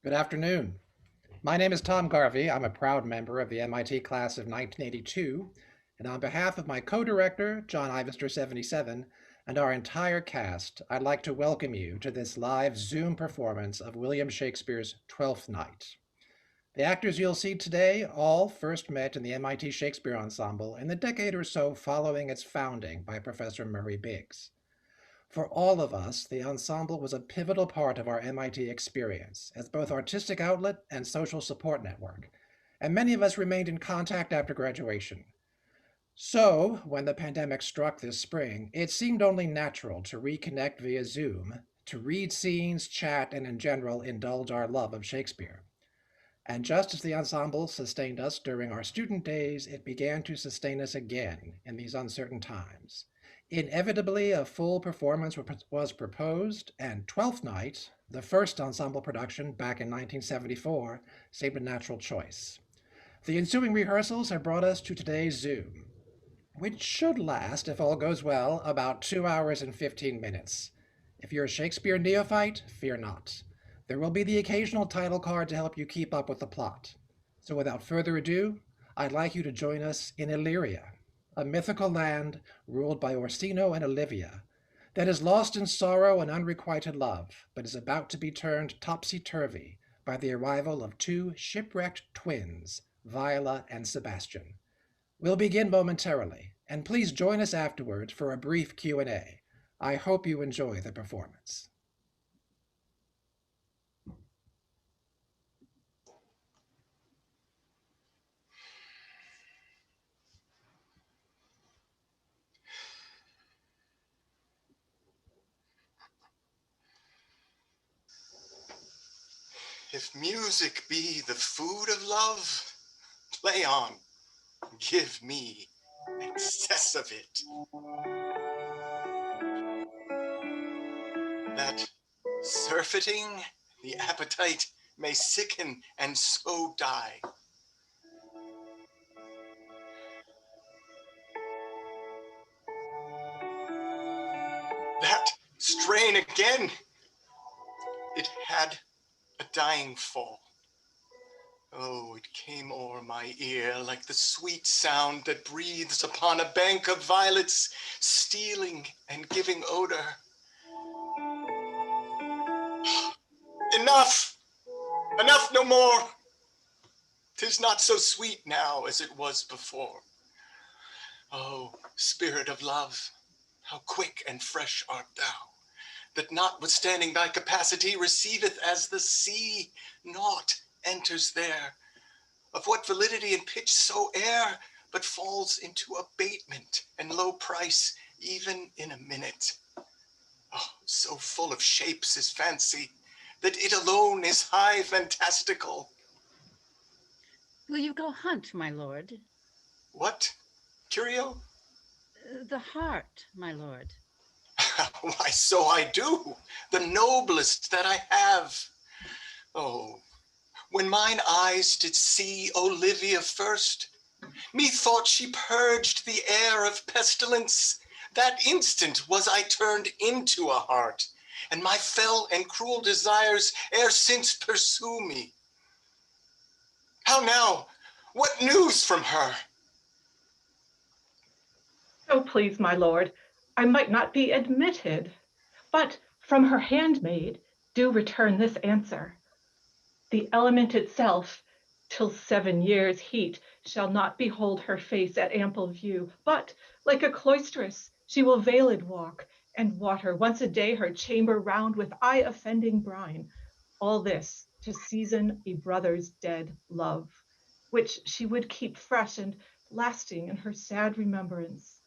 Good afternoon. My name is Tom Garvey. I'm a proud member of the MIT class of 1982, and on behalf of my co-director, John Ivester 77, and our entire cast, I'd like to welcome you to this live Zoom performance of William Shakespeare's Twelfth Night. The actors you'll see today all first met in the MIT Shakespeare Ensemble in the decade or so following its founding by Professor Murray Biggs. For all of us, the ensemble was a pivotal part of our MIT experience as both artistic outlet and social support network, and many of us remained in contact after graduation. So, when the pandemic struck this spring, it seemed only natural to reconnect via Zoom, to read scenes, chat, and in general indulge our love of Shakespeare. And just as the ensemble sustained us during our student days, it began to sustain us again in these uncertain times. Inevitably, a full performance was proposed, and Twelfth Night, the first ensemble production back in 1974, seemed a natural choice. The ensuing rehearsals have brought us to today's Zoom, which should last, if all goes well, about 2 hours and 15 minutes. If you're a Shakespeare neophyte, fear not. There will be the occasional title card to help you keep up with the plot. So without further ado, I'd like you to join us in Illyria, a mythical land ruled by Orsino and Olivia that is lost in sorrow and unrequited love, but is about to be turned topsy-turvy by the arrival of two shipwrecked twins, Viola and Sebastian. We'll begin momentarily, and please join us afterward for a brief Q&A. I hope you enjoy the performance. If music be the food of love, play on, give me excess of it. That surfeiting the appetite may sicken and so die. That strain again, it had a dying fall. Oh, it came o'er my ear like the sweet sound that breathes upon a bank of violets, stealing and giving odor. Enough! Enough no more! 'Tis not so sweet now as it was before. Oh, spirit of love, how quick and fresh art thou, that notwithstanding thy capacity receiveth as the sea, naught enters there, of what validity and pitch soe'er, but falls into abatement and low price, even in a minute. Oh, so full of shapes is fancy, that it alone is high fantastical. Will you go hunt, my lord? What, Curio? The hart, my lord. Why, so I do, the noblest that I have. Oh, when mine eyes did see Olivia first, methought she purged the air of pestilence. That instant was I turned into a hart, and my fell and cruel desires ere since pursue me. How now? What news from her? Oh, please, my lord, I might not be admitted, but from her handmaid do return this answer. The element itself, till 7 years' heat, shall not behold her face at ample view, but like a cloistress, she will veiled walk, and water once a day her chamber round with eye-offending brine. All this to season a brother's dead love, which she would keep fresh and lasting in her sad remembrance.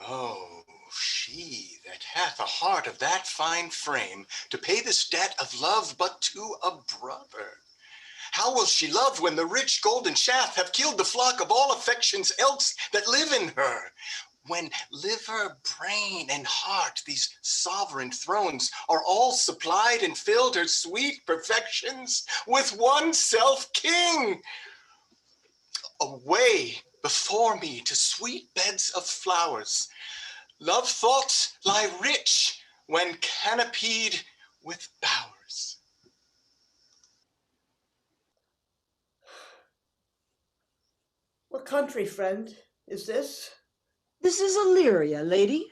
Oh, she that hath a heart of that fine frame, to pay this debt of love but to a brother. How will she love when the rich golden shaft have killed the flock of all affections else that live in her? When liver, brain, and heart, these sovereign thrones, are all supplied and filled her sweet perfections with one self-king. Away before me to sweet beds of flowers. Love thoughts lie rich when canopied with bowers. What country, friend, is this? This is Illyria, lady.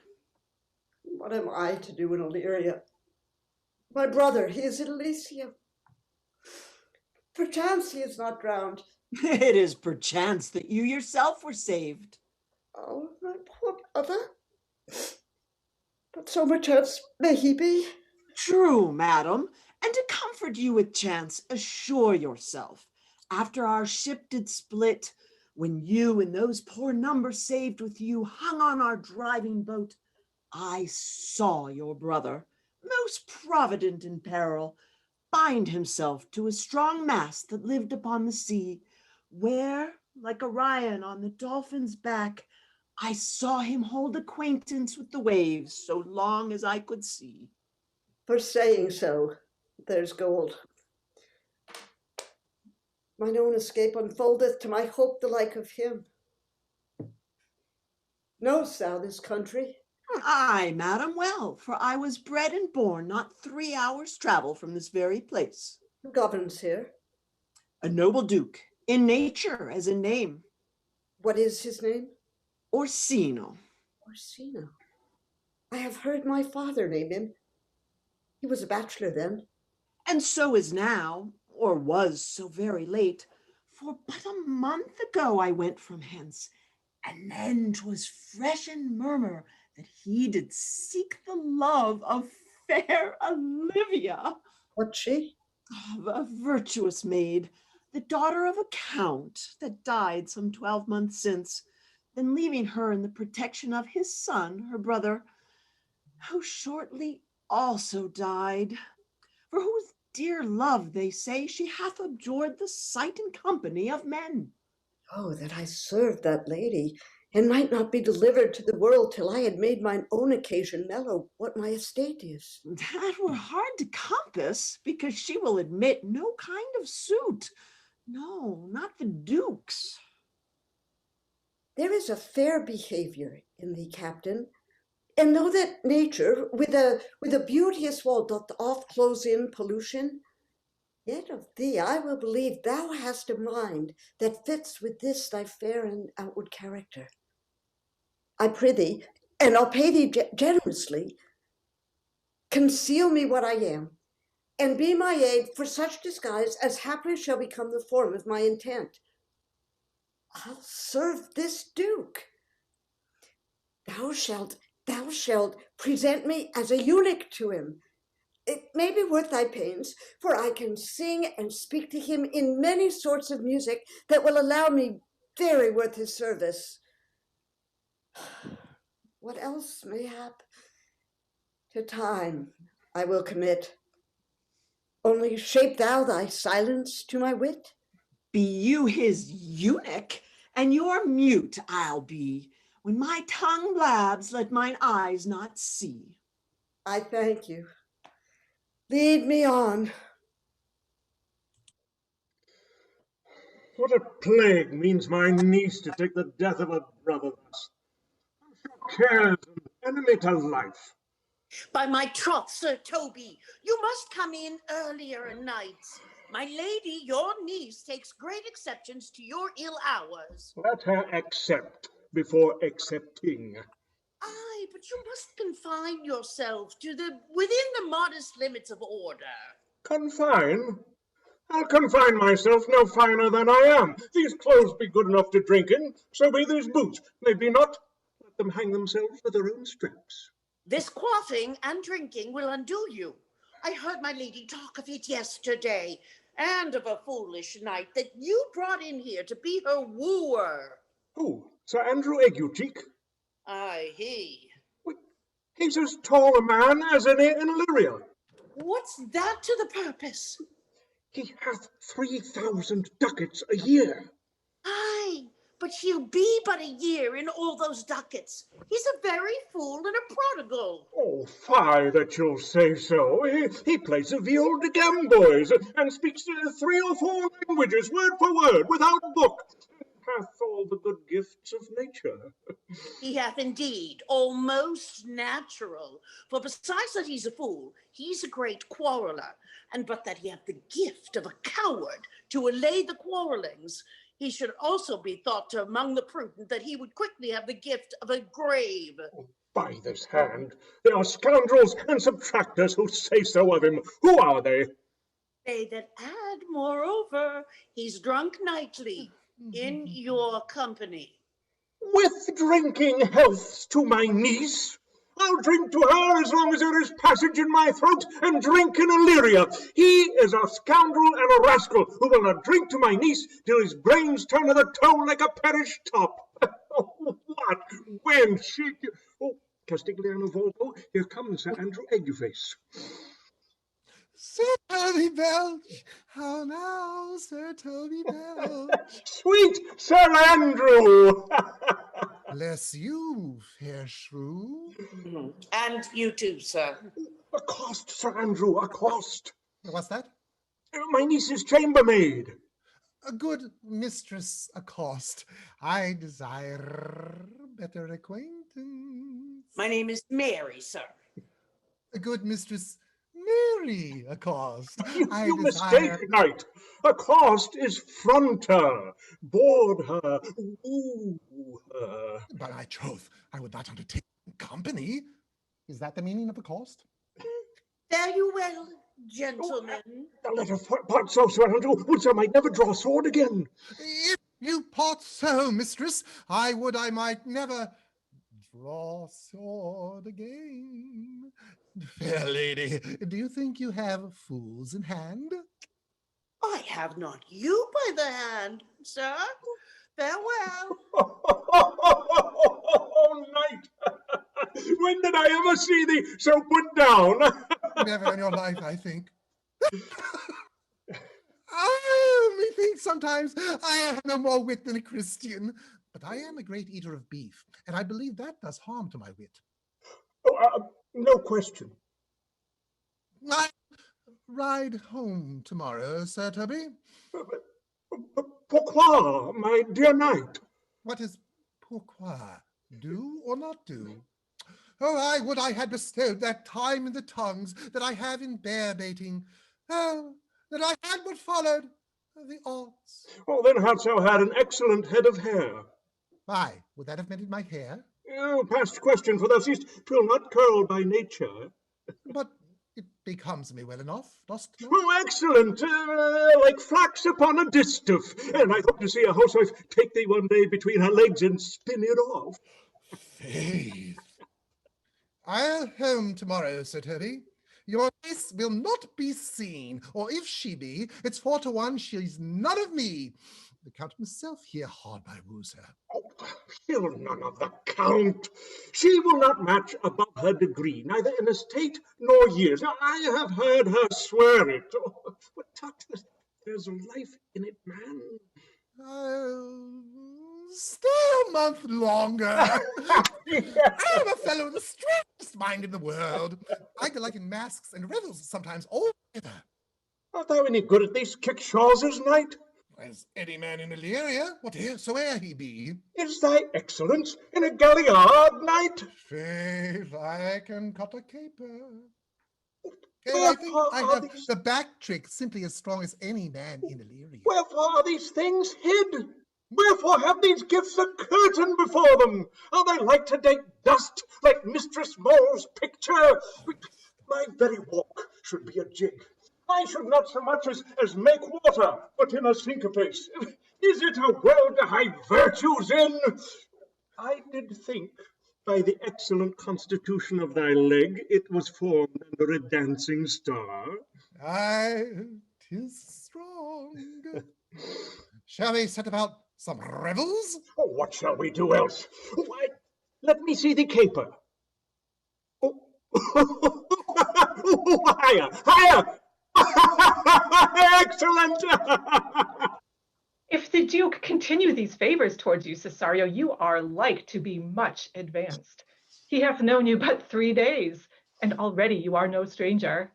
What am I to do in Illyria? My brother, he is in Elysium. Perchance he is not drowned. It is perchance that you yourself were saved. Oh, my poor brother. But so much else may he be. True, madam, and to comfort you with chance, assure yourself, after our ship did split, when you and those poor numbers saved with you hung on our driving boat, I saw your brother, most provident in peril, bind himself to a strong mast that lived upon the sea, where, like Orion on the dolphin's back, I saw him hold acquaintance with the waves so long as I could see. For saying so, there's gold. Mine own escape unfoldeth to my hope the like of him. Know'st thou this country? Aye, madam, well, for I was bred and born not 3 hours' travel from this very place. Who governs here? A noble duke, in nature as in name. What is his name? Orsino. Orsino. I have heard my father name him. He was a bachelor then. And so is now, or was so very late, for but a month ago I went from hence, and then 'twas fresh in murmur that he did seek the love of fair Olivia. What she? A virtuous maid, the daughter of a count that died some 12 months since, then leaving her in the protection of his son, her brother, who shortly also died, for whose dear love, they say, she hath abjured the sight and company of men. Oh, that I served that lady, and might not be delivered to the world till I had made mine own occasion mellow what my estate is. That were hard to compass, because she will admit no kind of suit. No, not the duke's. There is a fair behavior in thee, captain, and though that nature with a beauteous wall doth oft close in pollution, yet of thee I will believe thou hast a mind that fits with this thy fair and outward character. I prithee, and I'll pay thee generously, conceal me what I am, and be my aid for such disguise as haply shall become the form of my intent. I'll serve this duke. Thou shalt present me as a eunuch to him. It may be worth thy pains, for I can sing and speak to him in many sorts of music that will allow me very worth his service. What else, mayhap, to time I will commit. Only shape thou thy silence to my wit. Be you his eunuch, and your mute I'll be. When my tongue blabs, let mine eyes not see. I thank you. Lead me on. What a plague means my niece to take the death of her brother thus? Cares an enemy to life. By my troth, Sir Toby, you must come in earlier nights. My lady, your niece, takes great exceptions to your ill hours. Let her accept before accepting. Aye, but you must confine yourself to within the modest limits of order. Confine? I'll confine myself no finer than I am. These clothes be good enough to drink in, so be these boots. They be not, let them hang themselves with their own straps. This quaffing and drinking will undo you. I heard my lady talk of it yesterday, and of a foolish knight that you brought in here to be her wooer. Who? Sir Andrew Aguecheek? Aye, he. He's as tall a man as any in Illyria. What's that to the purpose? He hath 3,000 ducats a year. Aye, but he'll be but a year in all those ducats. He's a very fool and a prodigal. Oh, fie that you'll say so. He plays the viol de gamboys and speaks 3 or 4 languages, word for word, without book. Hath all the good gifts of nature. He hath indeed, almost natural. For besides that he's a fool, he's a great quarreller. And but that he hath the gift of a coward to allay the quarrellings, He should also be thought to among the prudent that he would quickly have the gift of a grave. By this hand, there are scoundrels and subtractors who say so of him. Who are they? They that add, moreover, he's drunk nightly in your company. With drinking healths to my niece? I'll drink to her as long as there is passage in my throat and drink in Illyria. He is a scoundrel and a rascal who will not drink to my niece till his brains turn to the toe like a parish top. What? When? She... Oh, Castigliano Volvo, here comes Sir Andrew Eggface. Sir Toby Belch! How now, Sir Toby Belch? Sweet Sir Andrew! Bless you, fair shrew. And you too, sir. Accost, Sir Andrew, accost. What's that? My niece's chambermaid. A good mistress accost. I desire better acquaintance. My name is Mary, sir. A good mistress Mary accost. You mistake, knight. Accost is front her, board her, woo her. By my troth, I would not undertake company. Is that the meaning of accost? Fare you well, gentlemen. The letter part so, Sir Andrew, would I might never draw sword again. If you part so, mistress, I would I might never draw sword again. Fair lady, do you think you have fools in hand? I have not you by the hand, sir. Farewell. Oh, knight! When did I ever see thee so put down? Never in your life, I think. Oh, methinks sometimes I have no more wit than a Christian. But I am a great eater of beef, and I believe that does harm to my wit. No question. I ride home tomorrow, Sir Toby. Pourquoi, my dear knight? What is pourquoi? Do or not do? Oh, I would I had bestowed that time in the tongues that I have in bear baiting. Oh, that I had but followed the arts. Oh, then hadst thou had an excellent head of hair. Why, would that have mended my hair? Oh, past question, for thou seest 'twill not curl by nature. But it becomes me well enough, dost thou? Oh, excellent, like flax upon a distaff. And I hope to see a housewife take thee one day between her legs and spin it off. Faith. I'll home tomorrow, Sir Toby. Your niece will not be seen, or if she be, it's 4 to 1 she's none of me. The Count himself here hard by woos her. Oh, he'll none of the Count. She will not match above her degree, neither in estate nor years. Now, I have heard her swear it. Oh, but tut, there's life in it, man. Stay a month longer. I am a fellow with the strangest mind in the world. I delight in masks and revels sometimes all together. Art thou any good at these kickshawses, knight? As any man in Illyria, whate'er he be. Is thy excellence in a galliard, knight? Faith, I can cut a caper. I think I have the back trick simply as strong as any man in Illyria. Wherefore are these things hid? Wherefore have these gifts a curtain before them? Are they like to date dust, like Mistress Mole's picture? My very walk should be a jig. I should not so much as make water, but in a syncopace. Is it a world to hide virtues in? I did think, by the excellent constitution of thy leg, it was formed under a dancing star. Aye, 'tis strong. Shall we set about some revels? Oh, what shall we do else? Why, let me see the caper. Oh. Higher, higher! Excellent! If the Duke continue these favors towards you, Cesario, you are like to be much advanced. He hath known you but 3 days, and already you are no stranger.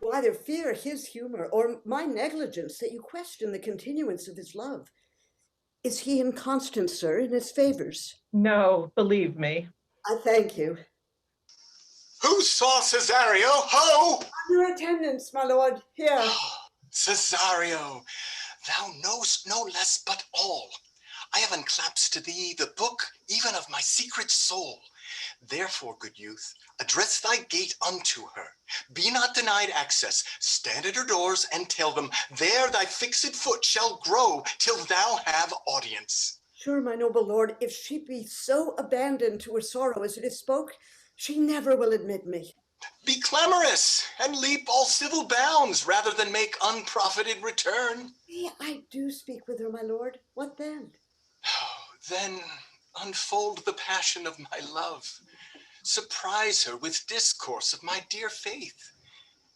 Well, either fear his humor or my negligence that you question the continuance of his love. Is he inconstant, sir, in his favors? No, believe me. I thank you. Who saw Cesario? Ho! Your attendants, my lord, here. Cesario, thou knowst no less but all. I have unclasped to thee the book even of my secret soul. Therefore, good youth, address thy gate unto her. Be not denied access. Stand at her doors and tell them, there thy fixed foot shall grow till thou have audience. Sure, my noble lord, if she be so abandoned to her sorrow as it is spoke, she never will admit me. Be clamorous and leap all civil bounds rather than make unprofited return. I do speak with her, my lord. What then? Then unfold the passion of my love. Surprise her with discourse of my dear faith.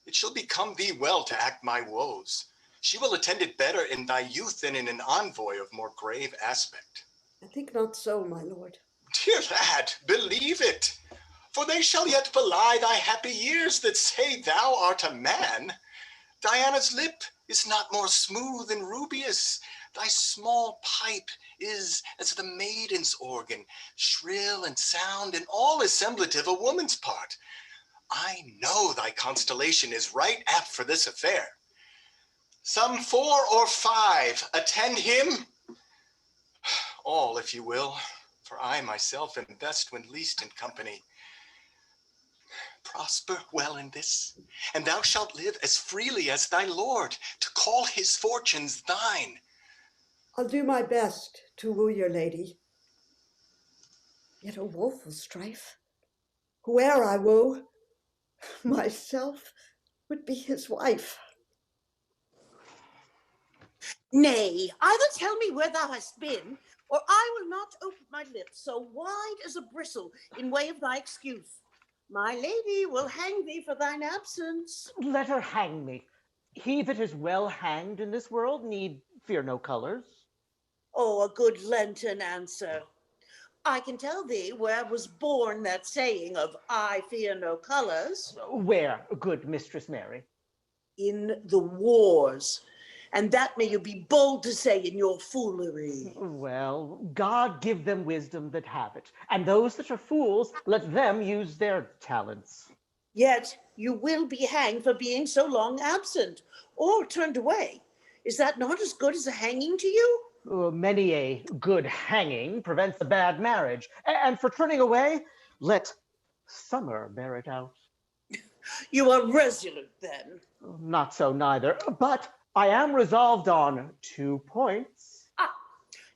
It shall become thee well to act my woes. She will attend it better in thy youth than in an envoy of more grave aspect. I think not so, my lord. Dear lad, believe it, for they shall yet belie thy happy years that say thou art a man. Diana's lip is not more smooth and rubious. Thy small pipe is as the maiden's organ, shrill and sound, and all assemblative a woman's part. I know thy constellation is right apt for this affair. Some 4 or 5 attend him. All, if you will, for I myself am best when least in company. Prosper well in this, and thou shalt live as freely as thy lord, to call his fortunes thine. I'll do my best to woo your lady. Yet a woeful strife. Whoe'er I woo, myself would be his wife. Nay, either tell me where thou hast been, or I will not open my lips so wide as a bristle in way of thy excuse. My lady will hang thee for thine absence. Let her hang me. He that is well hanged in this world need fear no colors. Oh, a good Lenten answer. I can tell thee where was born that saying of I fear no colors. Where, good Mistress Mary? In the wars. And that may you be bold to say in your foolery. Well, God give them wisdom that have it, and those that are fools, let them use their talents. Yet you will be hanged for being so long absent, or turned away. Is that not as good as a hanging to you? Many a good hanging prevents a bad marriage, and for turning away, let summer bear it out. You are resolute then. Not so neither, but I am resolved on 2 points.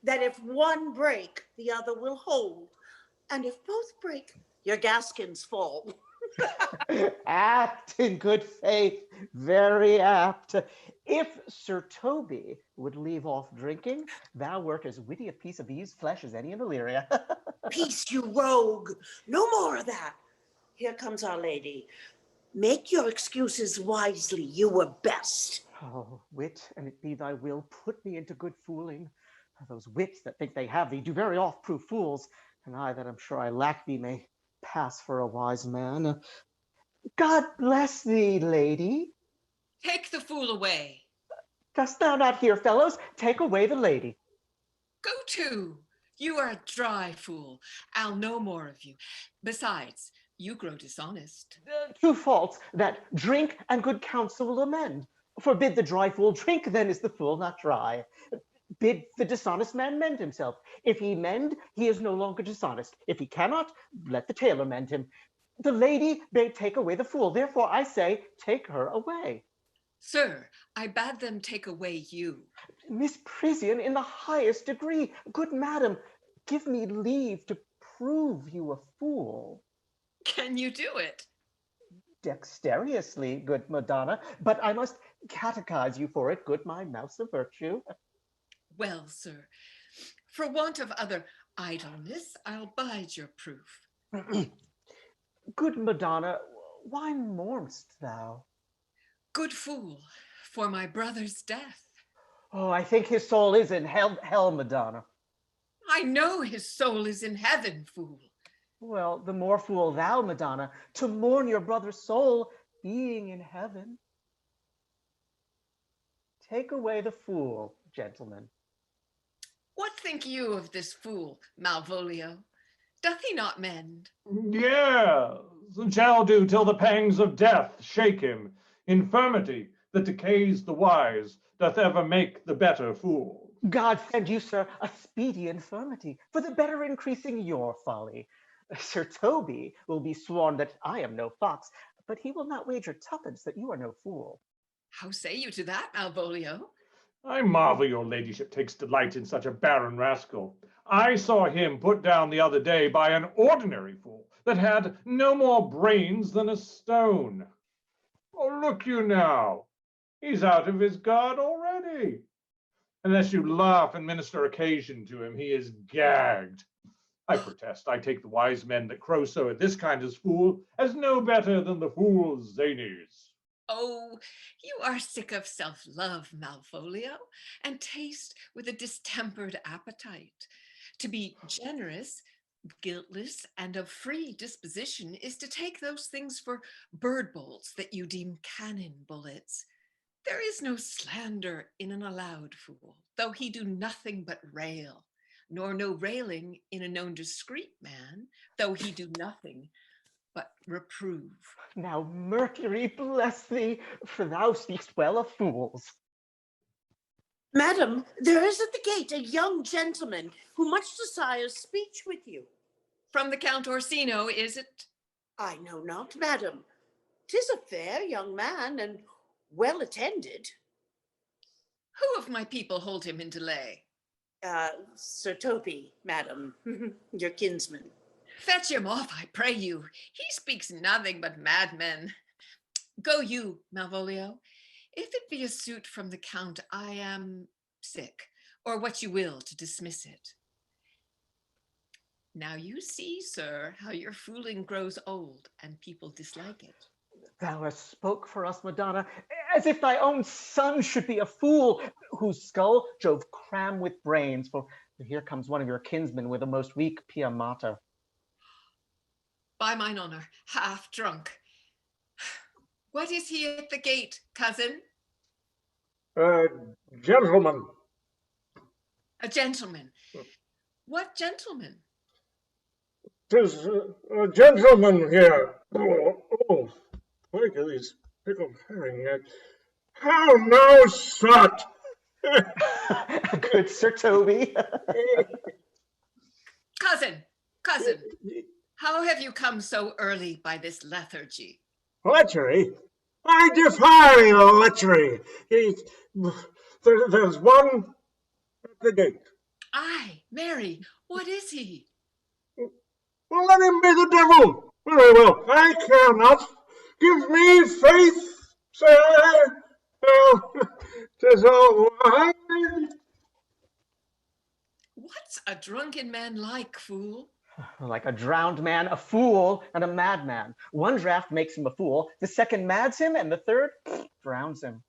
That if one break, the other will hold. And if both break, your gaskins fall. Apt in good faith, very apt. If Sir Toby would leave off drinking, thou wert as witty a piece of Eve's flesh as any in Illyria. Peace, you rogue. No more of that. Here comes our lady. Make your excuses wisely. You were best. Oh, wit, and it be thy will, put me into good fooling. Those wits that think they have thee do very oft prove fools, and I that am sure I lack thee may pass for a wise man. God bless thee, lady. Take the fool away. Dost thou not hear, fellows? Take away the lady. Go to. You are a dry fool. I'll no more of you. Besides, you grow dishonest. 2 faults that drink and good counsel will amend. Forbid the dry fool drink, then is the fool not dry. Bid the dishonest man mend himself. If he mend, he is no longer dishonest. If he cannot, let the tailor mend him. The lady may take away the fool. Therefore, I say, take her away. Sir, I bade them take away you. Misprision in the highest degree. Good madam, give me leave to prove you a fool. Can you do it? Dexterously, good Madonna, but I must catechize you for it, good my mouse of virtue. Well, sir, for want of other idleness, I'll bide your proof. Good Madonna, why mourn'st thou? Good fool, for my brother's death. Oh, I think his soul is in hell, Madonna. I know his soul is in heaven, fool. Well, the more fool thou, Madonna, to mourn your brother's soul being in heaven. Take away the fool, gentlemen. What think you of this fool, Malvolio? Doth he not mend? Yes, shall do till the pangs of death shake him. Infirmity that decays the wise doth ever make the better fool. God send you, sir, a speedy infirmity, for the better increasing your folly. Sir Toby will be sworn that I am no fox, but he will not wager tuppence that you are no fool. How say you to that, Malvolio? I marvel your ladyship takes delight in such a barren rascal. I saw him put down the other day by an ordinary fool that had no more brains than a stone. Oh, look you now, he's out of his guard already. Unless you laugh and minister occasion to him, he is gagged. I protest, I take the wise men that crow so at this kind of fool as no better than the fool's zanies. Oh, you are sick of self-love, Malvolio, and taste with a distempered appetite. To be generous, guiltless, and of free disposition is to take those things for bird bolts that you deem cannon bullets. There is no slander in an allowed fool, though he do nothing but rail, nor no railing in a known discreet man, though he do nothing but reprove. Now Mercury bless thee, for thou speakst well of fools. Madam, there is at the gate a young gentleman who much desires speech with you. From the Count Orsino, is it? I know not, madam. 'Tis a fair young man and well attended. Who of my people hold him in delay? Sir Toby, madam, your kinsman. Fetch him off, I pray you. He speaks nothing but madmen. Go you, Malvolio. If it be a suit from the Count, I am sick, or what you will to dismiss it. Now you see, sir, how your fooling grows old and people dislike it. Thou hast spoke for us, Madonna, as if thy own son should be a fool, whose skull Jove cram with brains, for here comes one of your kinsmen with a most weak pia mater. By mine honor, half drunk. What is he at the gate, cousin? Gentleman. A gentleman. What gentleman? 'Tis a gentleman here. Oh, look at these pickled herring. How now, sot! Good Sir Toby. Cousin, how have you come so early by this lethargy? Lechery? I defy lechery. There's one at the gate. Aye, Mary, what is he? Well, let him be the devil. Very well, I care not. Give me faith, sir. Oh, 'tis all mine. What's a drunken man like, fool? Like a drowned man, a fool, and a madman. One draught makes him a fool, the second mads him, and the third drowns him.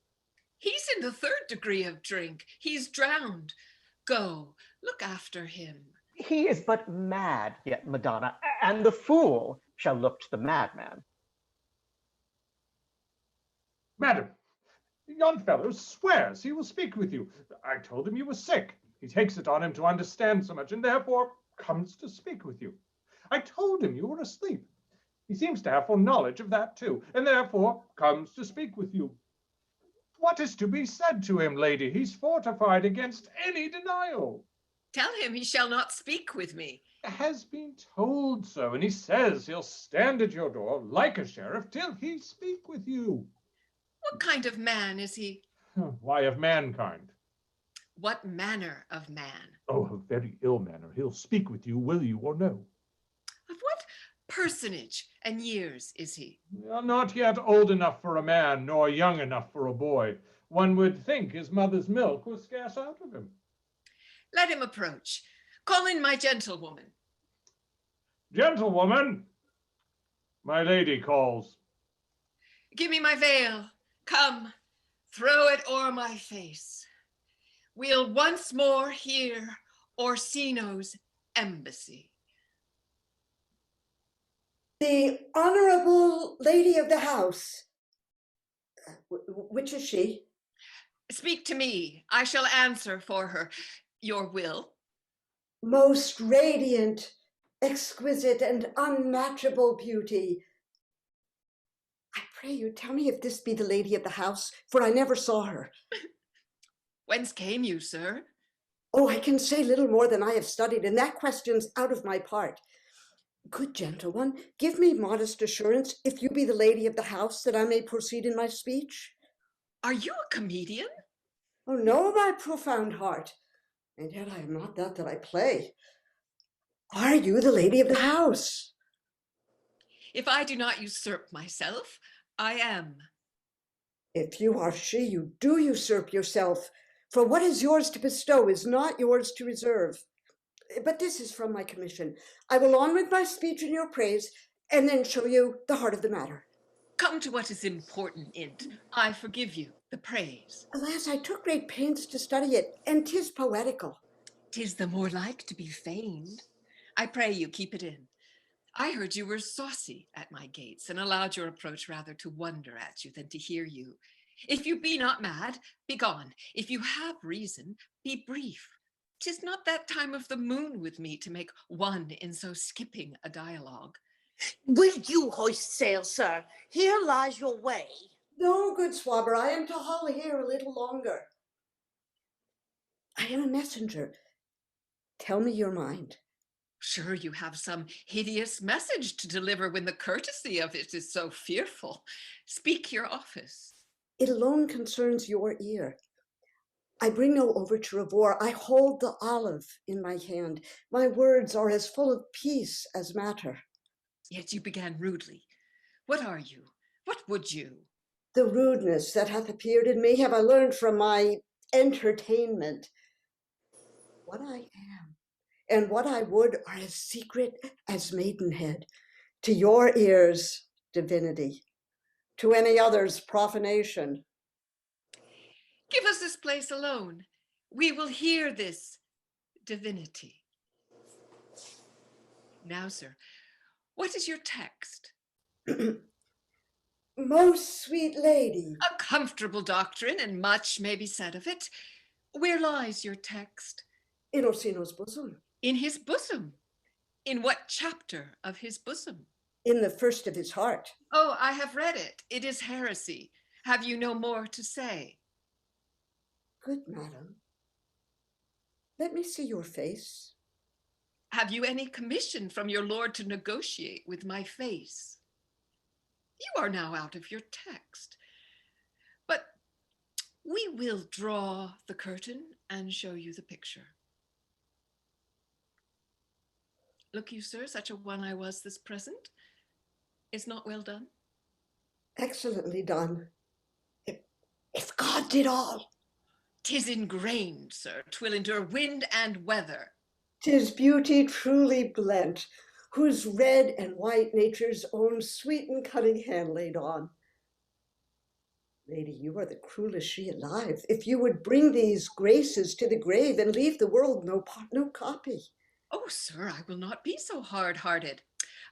He's in the third degree of drink. He's drowned. Go, look after him. He is but mad yet, Madonna, and the fool shall look to the madman. Madam, yon fellow swears he will speak with you. I told him you were sick. He takes it on him to understand so much, and therefore comes to speak with you. I told him you were asleep. He seems to have full knowledge of that too, and therefore comes to speak with you. What is to be said to him, lady? He's fortified against any denial. Tell him he shall not speak with me. Has been told so, and he says he'll stand at your door like a sheriff till he speak with you. What kind of man is he? Why, of mankind. What manner of man? Oh, a very ill manner. He'll speak with you, will you or no? Of what personage and years is he? Not yet old enough for a man, nor young enough for a boy. One would think his mother's milk was scarce out of him. Let him approach. Call in my gentlewoman. Gentlewoman, my lady calls. Give me my veil. Come, throw it o'er my face. We'll once more hear Orsino's embassy. The Honorable Lady of the House. Which is she? Speak to me. I shall answer for her. Your will? Most radiant, exquisite, and unmatchable beauty. I pray you, tell me if this be the lady of the house, for I never saw her. Whence came you, sir? Oh, I can say little more than I have studied, and that question's out of my part. Good gentle one, give me modest assurance, if you be the lady of the house, that I may proceed in my speech. Are you a comedian? Oh, no, my profound heart, and yet I am not that I play. Are you the lady of the house? If I do not usurp myself, I am. If you are she, you do usurp yourself, for what is yours to bestow is not yours to reserve. But this is from my commission. I will on with my speech in your praise, and then show you the heart of the matter. Come to what is important in't. I forgive you the praise. Alas, I took great pains to study it, and 'tis poetical. 'Tis the more like to be feigned. I pray you keep it in. I heard you were saucy at my gates, and allowed your approach rather to wonder at you than to hear you. If you be not mad, be gone. If you have reason, be brief. 'Tis not that time of the moon with me to make one in so skipping a dialogue. Will you hoist sail, sir? Here lies your way. No, good swabber, I am to haul here a little longer. I am a messenger. Tell me your mind. Sure you have some hideous message to deliver when the courtesy of it is so fearful. Speak your office. It alone concerns your ear. I bring no overture of war. I hold the olive in my hand. My words are as full of peace as matter. Yet you began rudely. What are you? What would you? The rudeness that hath appeared in me have I learned from my entertainment. What I am and what I would are as secret as maidenhead. To your ears, divinity. To any other's, profanation. Give us this place alone. We will hear this divinity. Now, sir, what is your text? Most sweet lady. A comfortable doctrine, and much may be said of it. Where lies your text? In Orsino's bosom. In his bosom? In what chapter of his bosom? In the first of his heart. Oh, I have read it. It is heresy. Have you no more to say? Good madam, let me see your face. Have you any commission from your lord to negotiate with my face? You are now out of your text. But we will draw the curtain and show you the picture. Look you, sir, such a one I was this present. Is not well done? Excellently done. If God did all. 'Tis ingrained, sir. 'Twill endure wind and weather. 'Tis beauty truly blent, whose red and white nature's own sweet and cunning hand laid on. Lady, you are the cruelest she alive, if you would bring these graces to the grave and leave the world no copy. Oh, sir, I will not be so hard-hearted.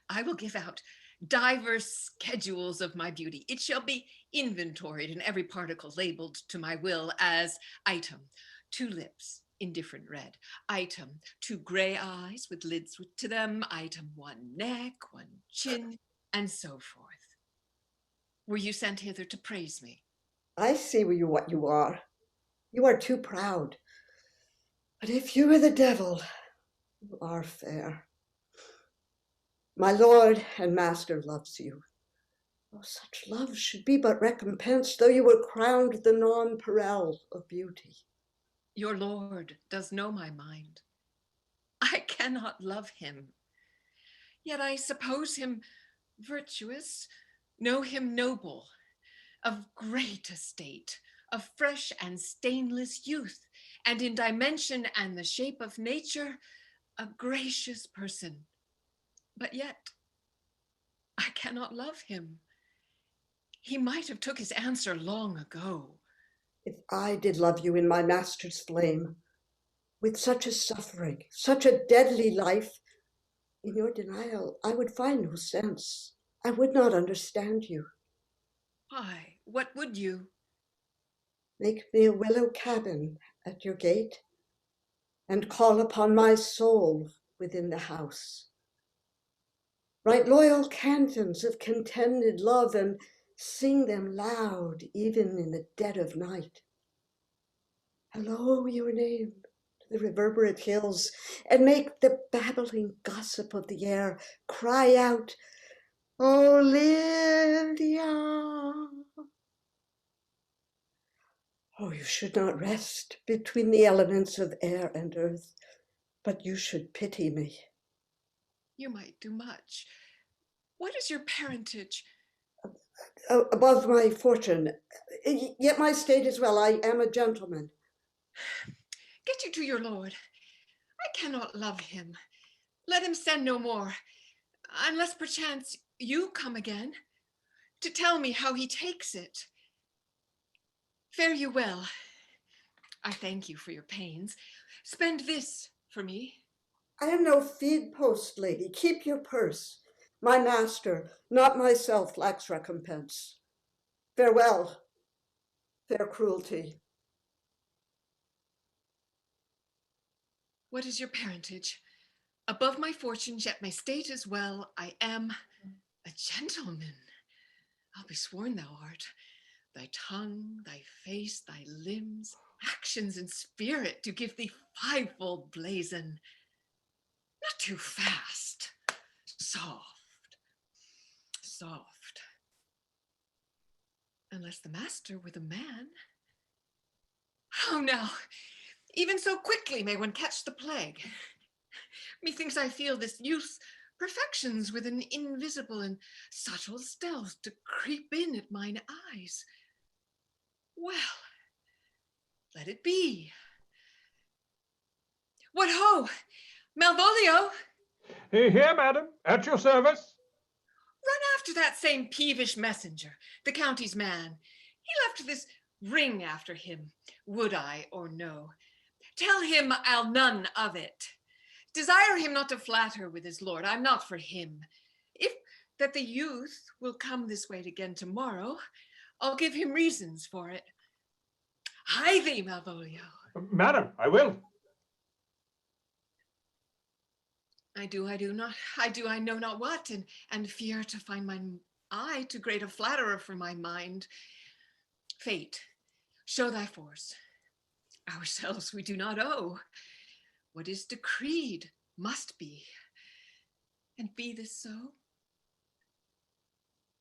I will give out divers schedules of my beauty. It shall be inventoried and every particle labeled to my will as item, 2 lips, indifferent red, item, 2 gray eyes with lids to them, item, 1 neck, 1 chin, and so forth. Were you sent hither to praise me? I see what you are. You are too proud. But if you were the devil, you are fair. My lord and master loves you. Oh, such love should be but recompensed, though you were crowned the nonpareil of beauty. Your lord does know my mind. I cannot love him. Yet I suppose him virtuous, know him noble, of great estate, of fresh and stainless youth, and in dimension and the shape of nature, a gracious person. But yet, I cannot love him. He might have took his answer long ago. If I did love you in my master's flame, with such a suffering, such a deadly life, in your denial I would find no sense. I would not understand you. Why, what would you? Make me a willow cabin at your gate, and call upon my soul within the house. Write loyal cantons of contended love, and sing them loud even in the dead of night. Hallow your name to the reverberate hills, and make the babbling gossip of the air cry out, Olivia. Oh, you should not rest between the elements of air and earth, but you should pity me. You might do much. What is your parentage? Above my fortune, yet my state is well. I am a gentleman. Get you to your lord. I cannot love him. Let him send no more, unless perchance you come again to tell me how he takes it. Fare you well. I thank you for your pains. Spend this for me. I am no feed post, lady. Keep your purse. My master, not myself, lacks recompense. Farewell, fair cruelty. What is your parentage? Above my fortunes, yet my state is well. I am a gentleman. I'll be sworn thou art. Thy tongue, thy face, thy limbs, actions and spirit do give thee fivefold blazon. Not too fast. Soft, soft. Unless the master were the man. How now? Even so quickly may one catch the plague. Methinks I feel this youth's perfections with an invisible and subtle stealth to creep in at mine eyes. Well, let it be. What ho! Malvolio! Here, madam, at your service. Run after that same peevish messenger, the county's man. He left this ring after him, would I or no. Tell him I'll none of it. Desire him not to flatter with his lord. I'm not for him. If that the youth will come this way again tomorrow, I'll give him reasons for it. Hie thee, Malvolio. Madam, I will. I know not what, and fear to find mine eye too great a flatterer for my mind. Fate, show thy force. Ourselves we do not owe. What is decreed must be. And be this so,